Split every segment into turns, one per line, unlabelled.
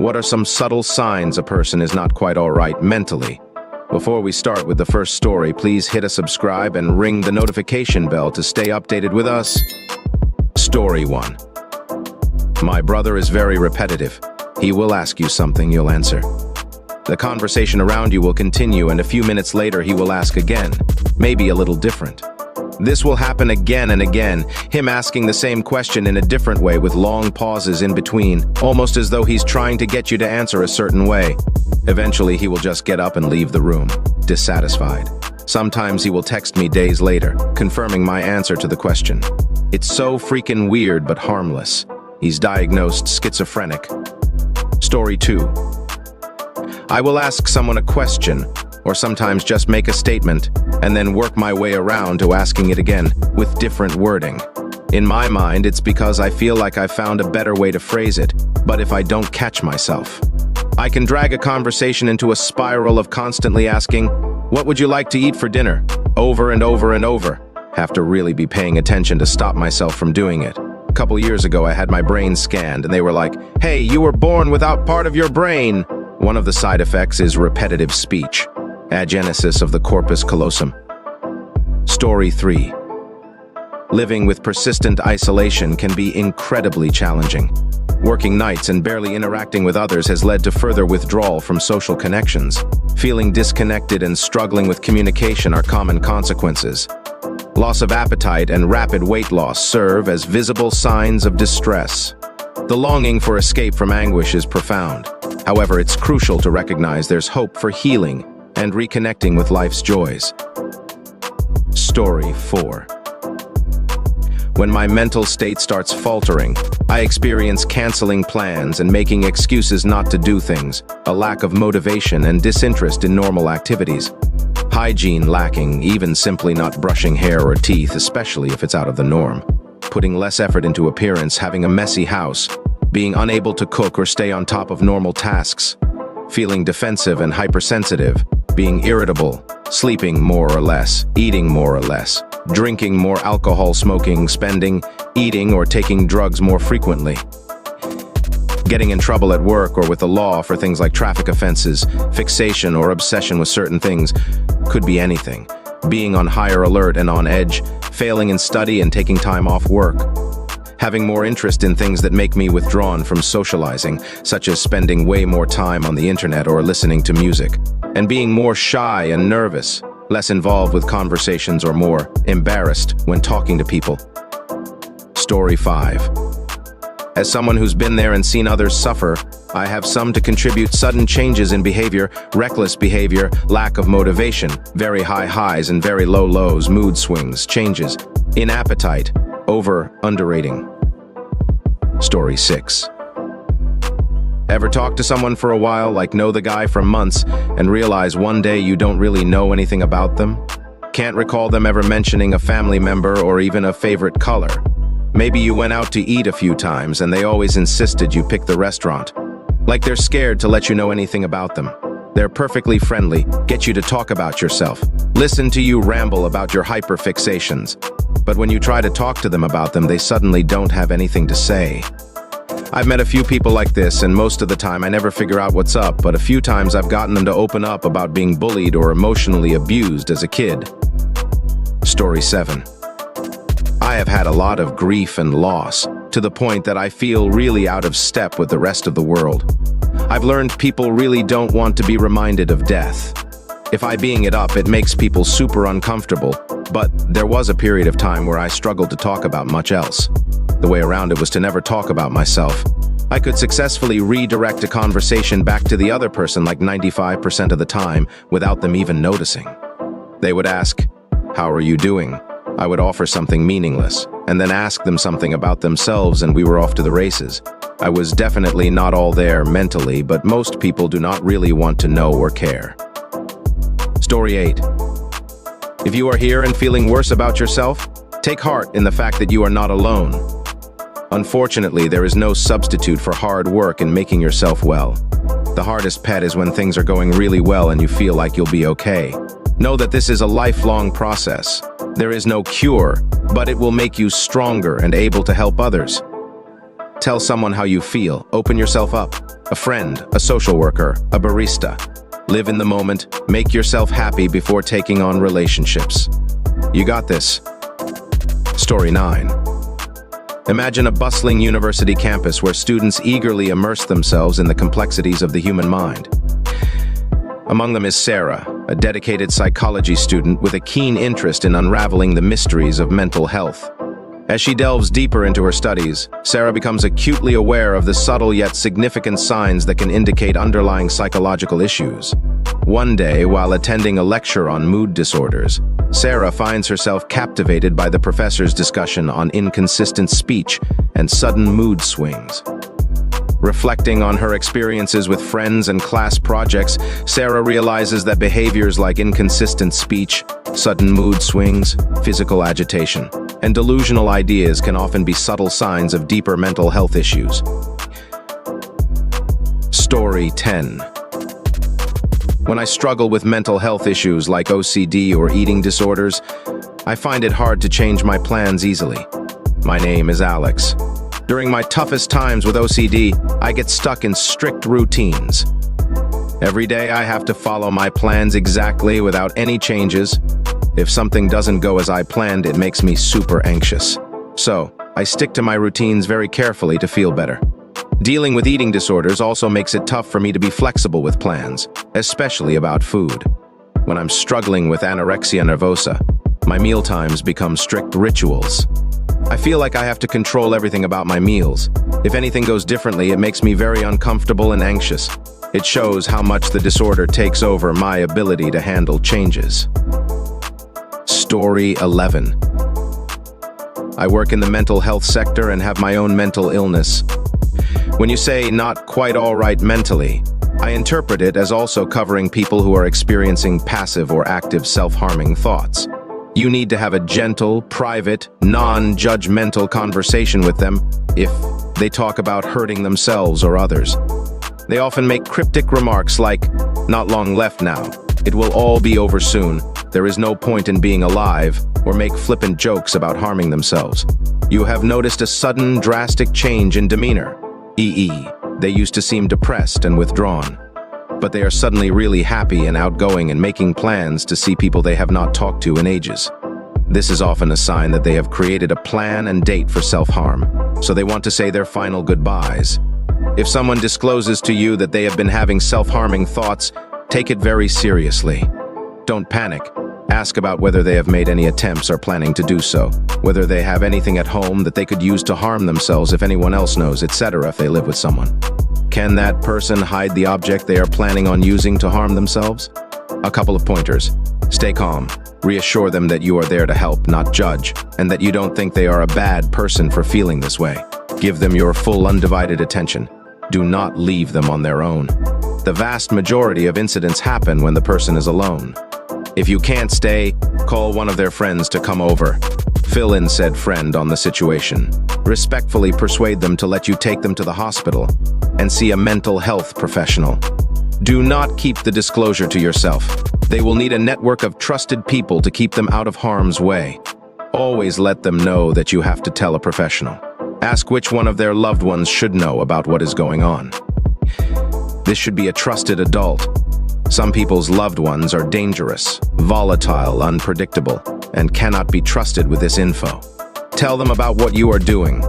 What are some subtle signs a person is not quite all right mentally? Before we start with the first story, please hit a subscribe and ring the notification bell to stay updated with us. Story 1. My brother is very repetitive. He will ask you something, you'll answer. The conversation around you will continue, and a few minutes later he will ask again, maybe a little different. This will happen again and again, him asking the same question in a different way with long pauses in between, almost as though he's trying to get you to answer a certain way. Eventually, he will just get up and leave the room, dissatisfied. Sometimes he will text me days later, confirming my answer to the question. It's so freaking weird but harmless. He's diagnosed schizophrenic. Story 2. I will ask someone a question, or sometimes just make a statement, and then work my way around to asking it again, with different wording. In my mind, it's because I feel like I've found a better way to phrase it, but if I don't catch myself. I can drag a conversation into a spiral of constantly asking, "What would you like to eat for dinner?" over and over and over. Have to really be paying attention to stop myself from doing it. A couple years ago, I had my brain scanned, and they were like, "Hey, you were born without part of your brain." One of the side effects is repetitive speech. Agenesis of the corpus callosum. Story 3. Living with persistent isolation can be incredibly challenging. Working nights and barely interacting with others has led to further withdrawal from social connections. Feeling disconnected and struggling with communication are common consequences. Loss of appetite and rapid weight loss serve as visible signs of distress. The longing for escape from anguish is profound. However, it's crucial to recognize there's hope for healing and reconnecting with life's joys. Story 4. When my mental state starts faltering, I experience canceling plans and making excuses not to do things, a lack of motivation and disinterest in normal activities. Hygiene lacking, even simply not brushing hair or teeth, especially if it's out of the norm. Putting less effort into appearance, having a messy house, being unable to cook or stay on top of normal tasks, feeling defensive and hypersensitive, being irritable, sleeping more or less, eating more or less, drinking more alcohol, smoking, spending, eating or taking drugs more frequently. Getting in trouble at work or with the law for things like traffic offenses, fixation or obsession with certain things, could be anything. Being on higher alert and on edge, failing in study and taking time off work. Having more interest in things that make me withdrawn from socializing, such as spending way more time on the internet or listening to music. And being more shy and nervous, less involved with conversations or more embarrassed when talking to people. Story 5. As someone who's been there and seen others suffer, I have some to contribute sudden changes in behavior, reckless behavior, lack of motivation, very high highs and very low lows, mood swings, changes, in appetite, underrating. Story 6. Ever talk to someone for a while, like know the guy for months, and realize one day you don't really know anything about them? Can't recall them ever mentioning a family member or even a favorite color. Maybe you went out to eat a few times and they always insisted you pick the restaurant. Like they're scared to let you know anything about them. They're perfectly friendly, get you to talk about yourself, listen to you ramble about your hyperfixations. But when you try to talk to them about them, they suddenly don't have anything to say. I've met a few people like this, and most of the time I never figure out what's up, but a few times I've gotten them to open up about being bullied or emotionally abused as a kid. Story 7. I have had a lot of grief and loss, to the point that I feel really out of step with the rest of the world. I've learned people really don't want to be reminded of death. If I being it up, it makes people super uncomfortable, but there was a period of time where I struggled to talk about much else. The way around it was to never talk about myself. I could successfully redirect a conversation back to the other person like 95% of the time without them even noticing. They would ask, "How are you doing?" I would offer something meaningless, and then ask them something about themselves, and we were off to the races. I was definitely not all there mentally, but most people do not really want to know or care. Story 8. If you are here and feeling worse about yourself, take heart in the fact that you are not alone. Unfortunately, there is no substitute for hard work in making yourself well. The hardest pet is when things are going really well and you feel like you'll be okay. Know that this is a lifelong process. There is no cure, but it will make you stronger and able to help others. Tell someone how you feel. Open yourself up. A friend, a social worker, a barista. Live in the moment. Make yourself happy before taking on relationships. You got this. Story 9. Imagine a bustling university campus where students eagerly immerse themselves in the complexities of the human mind. Among them is Sarah, a dedicated psychology student with a keen interest in unraveling the mysteries of mental health. As she delves deeper into her studies, Sarah becomes acutely aware of the subtle yet significant signs that can indicate underlying psychological issues. One day, while attending a lecture on mood disorders, Sarah finds herself captivated by the professor's discussion on inconsistent speech and sudden mood swings. Reflecting on her experiences with friends and class projects, Sarah realizes that behaviors like inconsistent speech, sudden mood swings, physical agitation, and delusional ideas can often be subtle signs of deeper mental health issues. Story 10. When I struggle with mental health issues like OCD or eating disorders, I find it hard to change my plans easily. My name is Alex. During my toughest times with OCD, I get stuck in strict routines. Every day I have to follow my plans exactly without any changes. If something doesn't go as I planned, it makes me super anxious. So, I stick to my routines very carefully to feel better. Dealing with eating disorders also makes it tough for me to be flexible with plans, especially about food. When I'm struggling with anorexia nervosa, my mealtimes become strict rituals. I feel like I have to control everything about my meals. If anything goes differently, it makes me very uncomfortable and anxious. It shows how much the disorder takes over my ability to handle changes. Story 11. I work in the mental health sector and have my own mental illness. When you say not quite all right mentally, I interpret it as also covering people who are experiencing passive or active self-harming thoughts. You need to have a gentle, private, non-judgmental conversation with them if they talk about hurting themselves or others. They often make cryptic remarks like, "Not long left now. It will all be over soon. There is no point in being alive," or make flippant jokes about harming themselves. You have noticed a sudden, drastic change in demeanor. They used to seem depressed and withdrawn, but they are suddenly really happy and outgoing and making plans to see people they have not talked to in ages. This is often a sign that they have created a plan and date for self-harm, so they want to say their final goodbyes. If someone discloses to you that they have been having self-harming thoughts, take it very seriously. Don't panic. Ask about whether they have made any attempts or planning to do so, whether they have anything at home that they could use to harm themselves if anyone else knows, etc. if they live with someone. Can that person hide the object they are planning on using to harm themselves? A couple of pointers. Stay calm. Reassure them that you are there to help, not judge, and that you don't think they are a bad person for feeling this way. Give them your full undivided attention. Do not leave them on their own. The vast majority of incidents happen when the person is alone. If you can't stay, call one of their friends to come over. Fill in said friend on the situation. Respectfully persuade them to let you take them to the hospital and see a mental health professional. Do not keep the disclosure to yourself. They will need a network of trusted people to keep them out of harm's way. Always let them know that you have to tell a professional. Ask which one of their loved ones should know about what is going on. This should be a trusted adult. Some people's loved ones are dangerous, volatile, unpredictable, and cannot be trusted with this info. Tell them about what you are doing.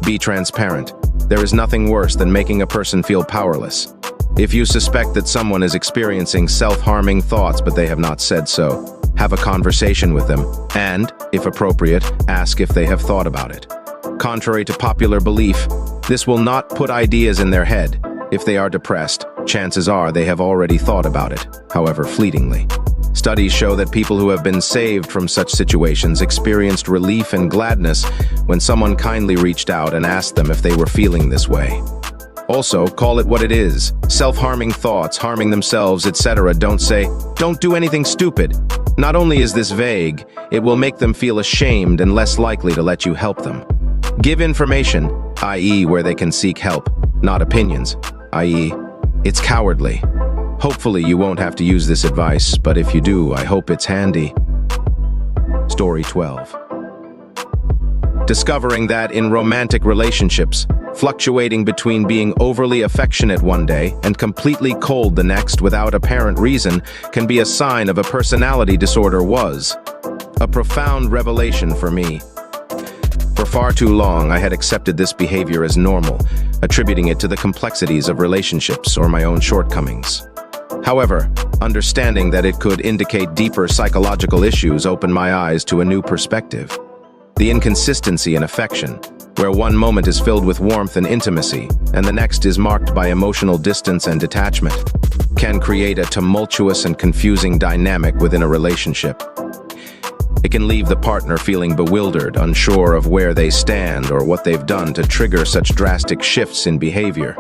Be transparent. There is nothing worse than making a person feel powerless. If you suspect that someone is experiencing self-harming thoughts but they have not said so, have a conversation with them and, if appropriate, ask if they have thought about it. Contrary to popular belief, this will not put ideas in their head. If they are depressed, chances are they have already thought about it, however fleetingly. Studies show that people who have been saved from such situations experienced relief and gladness when someone kindly reached out and asked them if they were feeling this way. Also, call it what it is. Self-harming thoughts, harming themselves, etc. Don't say, "Don't do anything stupid." Not only is this vague, it will make them feel ashamed and less likely to let you help them. Give information, i.e. where they can seek help, not opinions, i.e. it's cowardly. Hopefully you won't have to use this advice, but if you do, I hope it's handy. Story 12. Discovering that in romantic relationships, Fluctuating between being overly affectionate one day and completely cold the next without apparent reason can be a sign of a personality disorder. Was a profound revelation for me. For far too long, I had accepted this behavior as normal, attributing it to the complexities of relationships or my own shortcomings. However, understanding that it could indicate deeper psychological issues opened my eyes to a new perspective. The inconsistency in affection, where one moment is filled with warmth and intimacy, and the next is marked by emotional distance and detachment, can create a tumultuous and confusing dynamic within a relationship. It can leave the partner feeling bewildered, unsure of where they stand or what they've done to trigger such drastic shifts in behavior.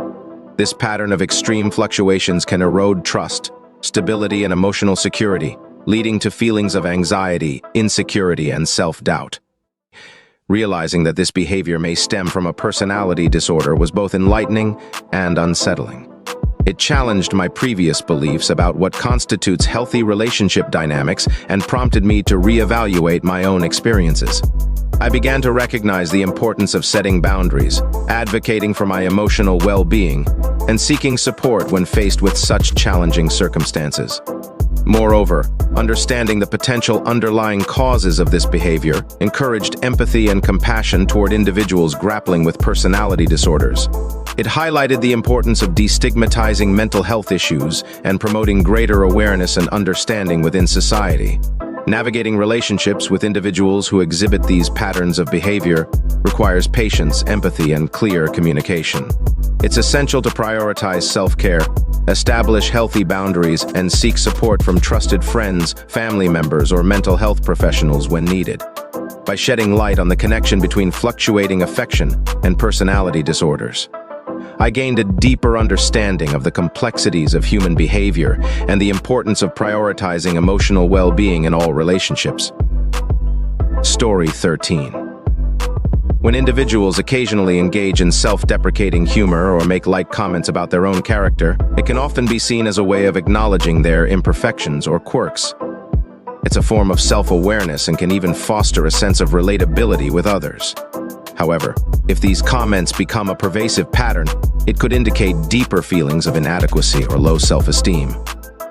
This pattern of extreme fluctuations can erode trust, stability, and emotional security, leading to feelings of anxiety, insecurity, and self-doubt. Realizing that this behavior may stem from a personality disorder was both enlightening and unsettling. It challenged my previous beliefs about what constitutes healthy relationship dynamics and prompted me to reevaluate my own experiences. I began to recognize the importance of setting boundaries, advocating for my emotional well-being, and seeking support when faced with such challenging circumstances. Moreover, understanding the potential underlying causes of this behavior encouraged empathy and compassion toward individuals grappling with personality disorders. It highlighted the importance of destigmatizing mental health issues and promoting greater awareness and understanding within society. Navigating relationships with individuals who exhibit these patterns of behavior requires patience, empathy, and clear communication. It's essential to prioritize self-care, establish healthy boundaries, and seek support from trusted friends, family members, or mental health professionals when needed. By shedding light on the connection between fluctuating affection and personality disorders, I gained a deeper understanding of the complexities of human behavior and the importance of prioritizing emotional well-being in all relationships. Story 13. When individuals occasionally engage in self-deprecating humor or make light comments about their own character, it can often be seen as a way of acknowledging their imperfections or quirks. It's a form of self-awareness and can even foster a sense of relatability with others. However, if these comments become a pervasive pattern, it could indicate deeper feelings of inadequacy or low self-esteem.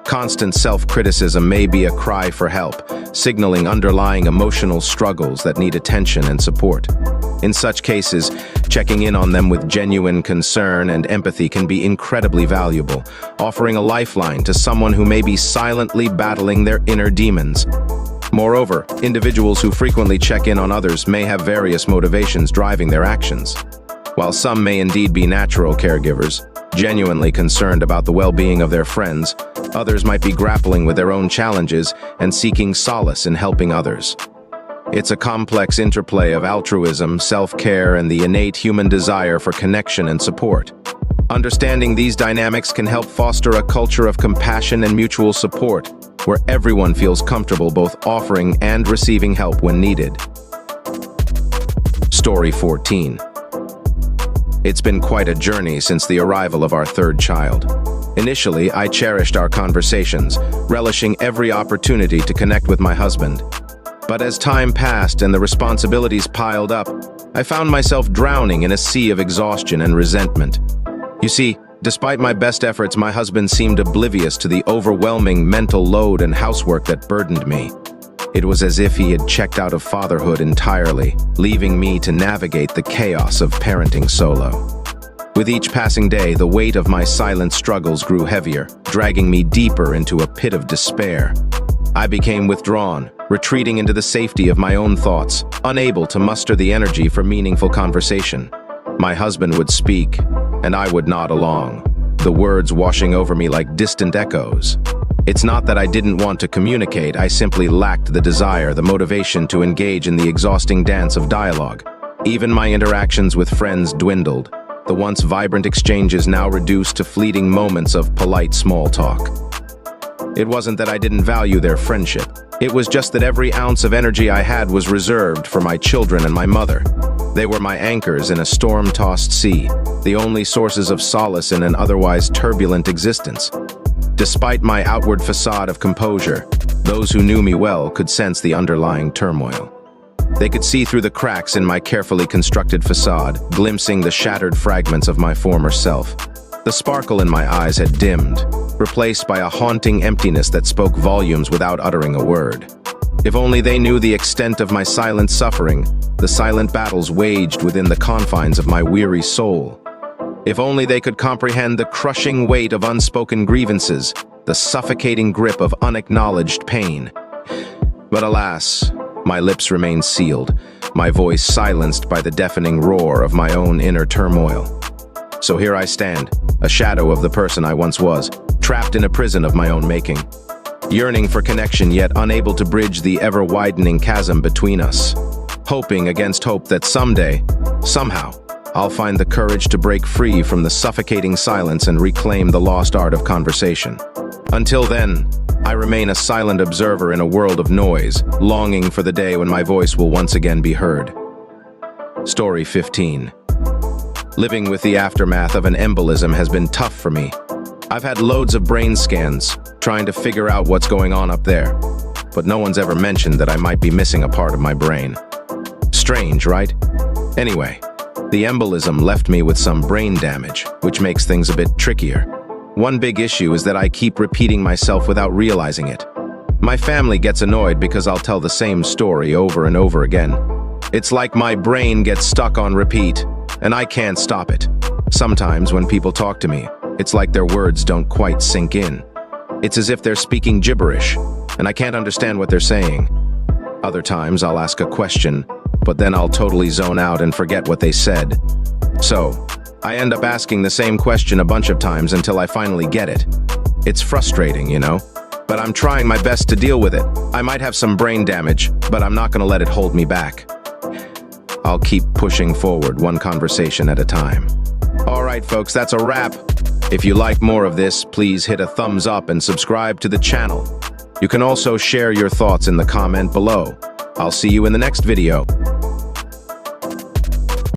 Constant self-criticism may be a cry for help, signaling underlying emotional struggles that need attention and support. In such cases, checking in on them with genuine concern and empathy can be incredibly valuable, offering a lifeline to someone who may be silently battling their inner demons. Moreover, individuals who frequently check in on others may have various motivations driving their actions. While some may indeed be natural caregivers, genuinely concerned about the well-being of their friends, others might be grappling with their own challenges and seeking solace in helping others. It's a complex interplay of altruism, self-care, and the innate human desire for connection and support. Understanding these dynamics can help foster a culture of compassion and mutual support, where everyone feels comfortable both offering and receiving help when needed. Story 14. It's been quite a journey since the arrival of our third child. Initially, I cherished our conversations, relishing every opportunity to connect with my husband. But as time passed and the responsibilities piled up, I found myself drowning in a sea of exhaustion and resentment. You see, despite my best efforts, my husband seemed oblivious to the overwhelming mental load and housework that burdened me. It was as if he had checked out of fatherhood entirely, leaving me to navigate the chaos of parenting solo. With each passing day, the weight of my silent struggles grew heavier, dragging me deeper into a pit of despair. I became withdrawn, retreating into the safety of my own thoughts, unable to muster the energy for meaningful conversation. My husband would speak, and I would nod along, the words washing over me like distant echoes. It's not that I didn't want to communicate, I simply lacked the desire, the motivation to engage in the exhausting dance of dialogue. Even my interactions with friends dwindled, the once vibrant exchanges now reduced to fleeting moments of polite small talk. It wasn't that I didn't value their friendship. It was just that every ounce of energy I had was reserved for my children and my mother. They were my anchors in a storm-tossed sea, the only sources of solace in an otherwise turbulent existence. Despite my outward facade of composure, those who knew me well could sense the underlying turmoil. They could see through the cracks in my carefully constructed facade, glimpsing the shattered fragments of my former self. The sparkle in my eyes had dimmed, replaced by a haunting emptiness that spoke volumes without uttering a word. If only they knew the extent of my silent suffering, the silent battles waged within the confines of my weary soul. If only they could comprehend the crushing weight of unspoken grievances, the suffocating grip of unacknowledged pain. But alas, my lips remained sealed, my voice silenced by the deafening roar of my own inner turmoil. So here I stand, a shadow of the person I once was, trapped in a prison of my own making. Yearning for connection yet unable to bridge the ever-widening chasm between us. Hoping against hope that someday, somehow, I'll find the courage to break free from the suffocating silence and reclaim the lost art of conversation. Until then, I remain a silent observer in a world of noise, longing for the day when my voice will once again be heard. Story 15. Living with the aftermath of an embolism has been tough for me. I've had loads of brain scans, trying to figure out what's going on up there. But no one's ever mentioned that I might be missing a part of my brain. Strange, right? Anyway, the embolism left me with some brain damage, which makes things a bit trickier. One big issue is that I keep repeating myself without realizing it. My family gets annoyed because I'll tell the same story over and over again. It's like my brain gets stuck on repeat, and I can't stop it. Sometimes when people talk to me, it's like their words don't quite sink in. It's as if they're speaking gibberish, and I can't understand what they're saying. Other times I'll ask a question, but then I'll totally zone out and forget what they said. So, I end up asking the same question a bunch of times until I finally get it. It's frustrating, you know? But I'm trying my best to deal with it. I might have some brain damage, but I'm not gonna let it hold me back. I'll keep pushing forward one conversation at a time. Alright folks, that's a wrap. If you like more of this, please hit a thumbs up and subscribe to the channel. You can also share your thoughts in the comment below. I'll see you in the next video.